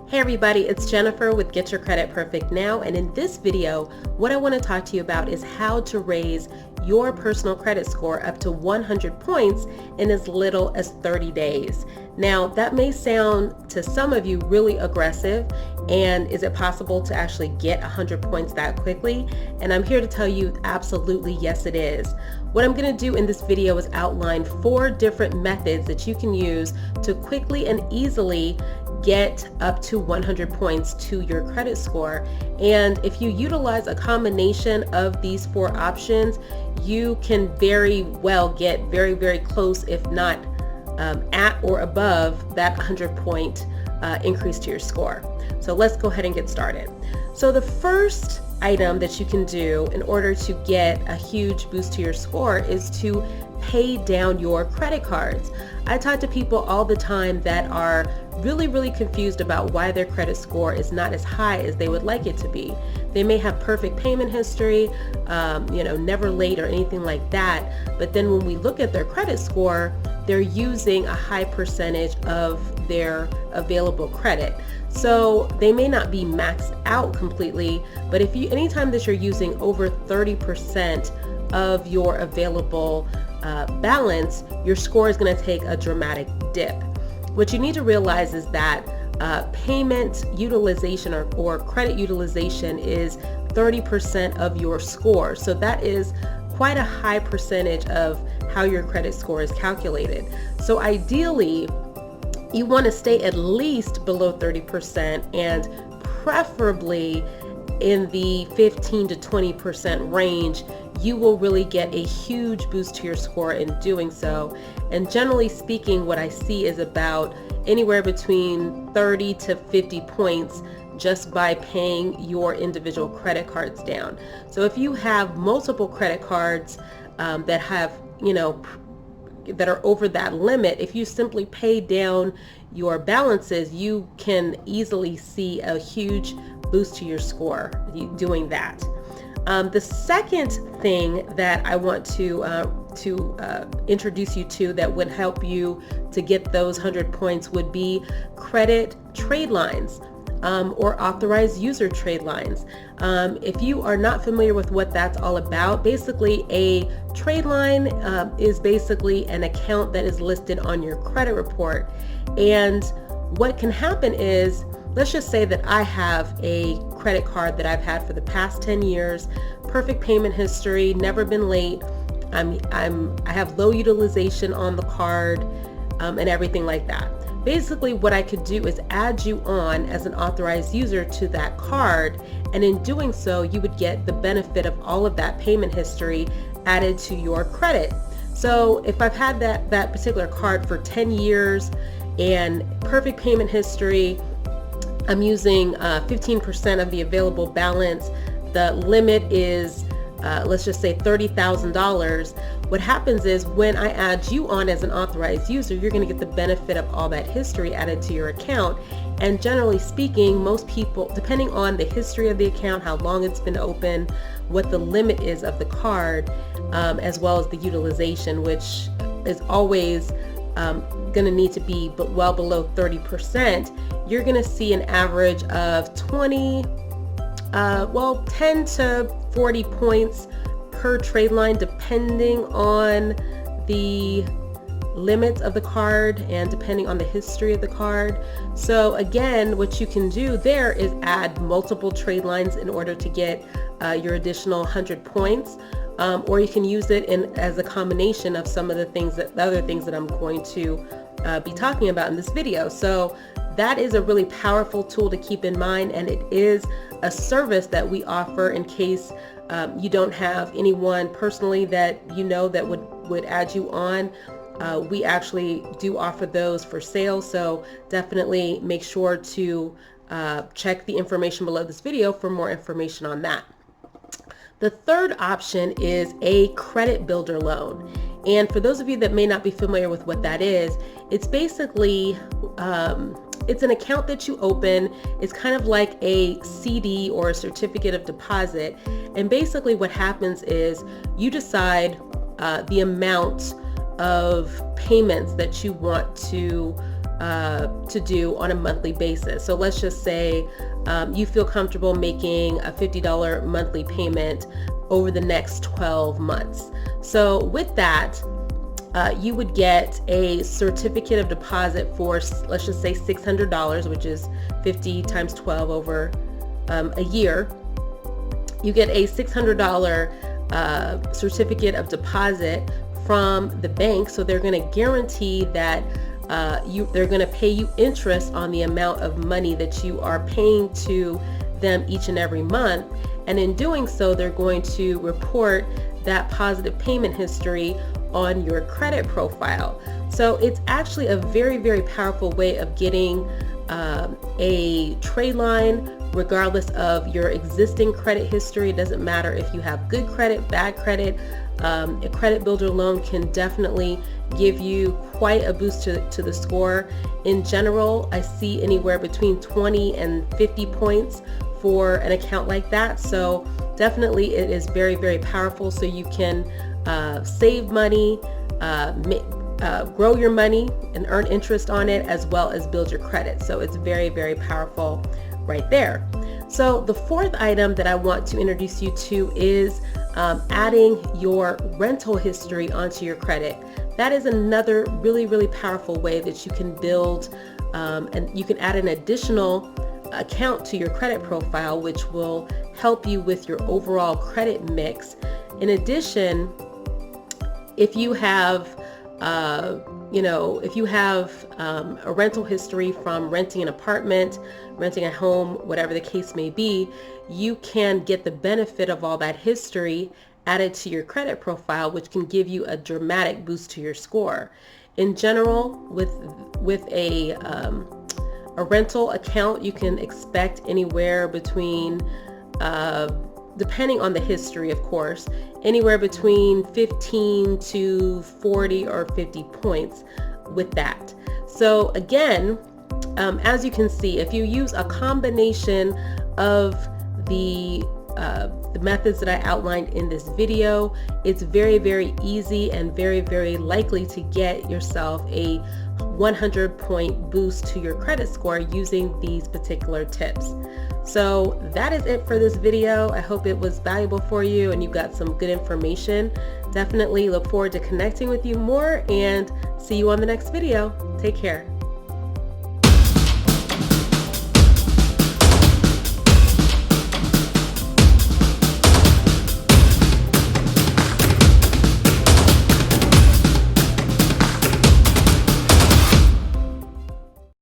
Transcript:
Hey everybody, it's Jennifer with Get Your Credit Perfect Now, and in this video, what I want to talk to you about is how to raise your personal credit score up to 100 points in as little as 30 days. Now, that may sound to some of you really aggressive, and is it possible to actually get 100 points that quickly? And I'm here to tell you absolutely yes it is. What I'm going to do in this video is outline 4 different methods that you can use to quickly and easily get up to 100 points to your credit score. And if you utilize a combination of these 4 options, you can very well get very close, if not at or above that 100 point increase to your score. So let's go ahead and get started. So the first item that you can do in order to get a huge boost to your score is to pay down your credit cards. I talk to people all the time that are really confused about why their credit score is not as high as they would like it to be. They may have perfect payment history, never late or anything like that, but then when we look at their credit score, they're using a high percentage of their available credit. So they may not be maxed out completely, but anytime that you're using over 30% of your available balance, your score is going to take a dramatic dip. What you need to realize is that payment utilization or credit utilization is 30% of your score. So that is quite a high percentage of how your credit score is calculated. So ideally, you want to stay at least below 30% and preferably in the 15 to 20% range. You will really get a huge boost to your score in doing so. And generally speaking, what I see is about anywhere between 30 to 50 points just by paying your individual credit cards down. So if you have multiple credit cards that have, that are over that limit, if you simply pay down your balances, you can easily see a huge boost to your score doing that. The second thing that I want to introduce you to that would help you to get those 100 points would be credit trade lines. Or authorized user trade lines. If you are not familiar with what that's all about, basically a trade line is basically an account that is listed on your credit report. And what can happen is, let's just say that I have a credit card that I've had for the past 10 years, perfect payment history, never been late. I have low utilization on the card and everything like that. Basically, what I could do is add you on as an authorized user to that card, and in doing so, you would get the benefit of all of that payment history added to your credit. So if I've had that particular card for 10 years and perfect payment history, I'm using 15% of the available balance. The limit is let's just say $30,000. What happens is when I add you on as an authorized user, you're going to get the benefit of all that history added to your account. And generally speaking, most people, depending on the history of the account, how long it's been open, what the limit is of the card, as well as the utilization, which is always going to need to be well below 30%, you're going to see an average of 10 to 40 points per trade line, depending on the limits of the card and depending on the history of the card. So again, what you can do there is add multiple trade lines in order to get your additional 100 points. Or you can use it as a combination of some of the other things that I'm going to be talking about in this video. So that is a really powerful tool to keep in mind, and it is a service that we offer in case you don't have anyone personally that that would add you on. We actually do offer those for sale, so definitely make sure to check the information below this video for more information on that. The third option is a credit builder loan. And for those of you that may not be familiar with what that is, it's basically it's an account that you open. It's kind of like a CD or a certificate of deposit. And basically what happens is you decide the amount of payments that you want to to do on a monthly basis. So let's just say you feel comfortable making a $50 monthly payment over the next 12 months. So with that, you would get a certificate of deposit for, let's just say $600, which is 50 times 12 over a year. You get a $600 certificate of deposit from the bank. So they're going to guarantee that they're going to pay you interest on the amount of money that you are paying to them each and every month. And in doing so, they're going to report that positive payment history on your credit profile. So it's actually a very, very powerful way of getting a trade line regardless of your existing credit history. It doesn't matter if you have good credit, bad credit. A credit builder loan can definitely give you quite a boost to the score. In general, I see anywhere between 20 and 50 points for an account like that. So definitely it is very, very powerful. So you can save money, grow your money and earn interest on it, as well as build your credit. So it's very, very powerful right there. So the fourth item that I want to introduce you to is adding your rental history onto your credit. That is another really, really powerful way that you can build and you can add an additional account to your credit profile, which will help you with your overall credit mix. In addition, if you have a rental history from renting an apartment, renting a home, whatever the case may be, you can get the benefit of all that history added to your credit profile, which can give you a dramatic boost to your score. In general, with a rental account, you can expect anywhere between depending on the history, of course, anywhere between 15 to 40 or 50 points with that. So again, as you can see, if you use a combination of the methods that I outlined in this video, it's very, very easy and very, very likely to get yourself a 100-point boost to your credit score using these particular tips. So that is it for this video. I hope it was valuable for you and you got some good information. Definitely look forward to connecting with you more and see you on the next video. Take care.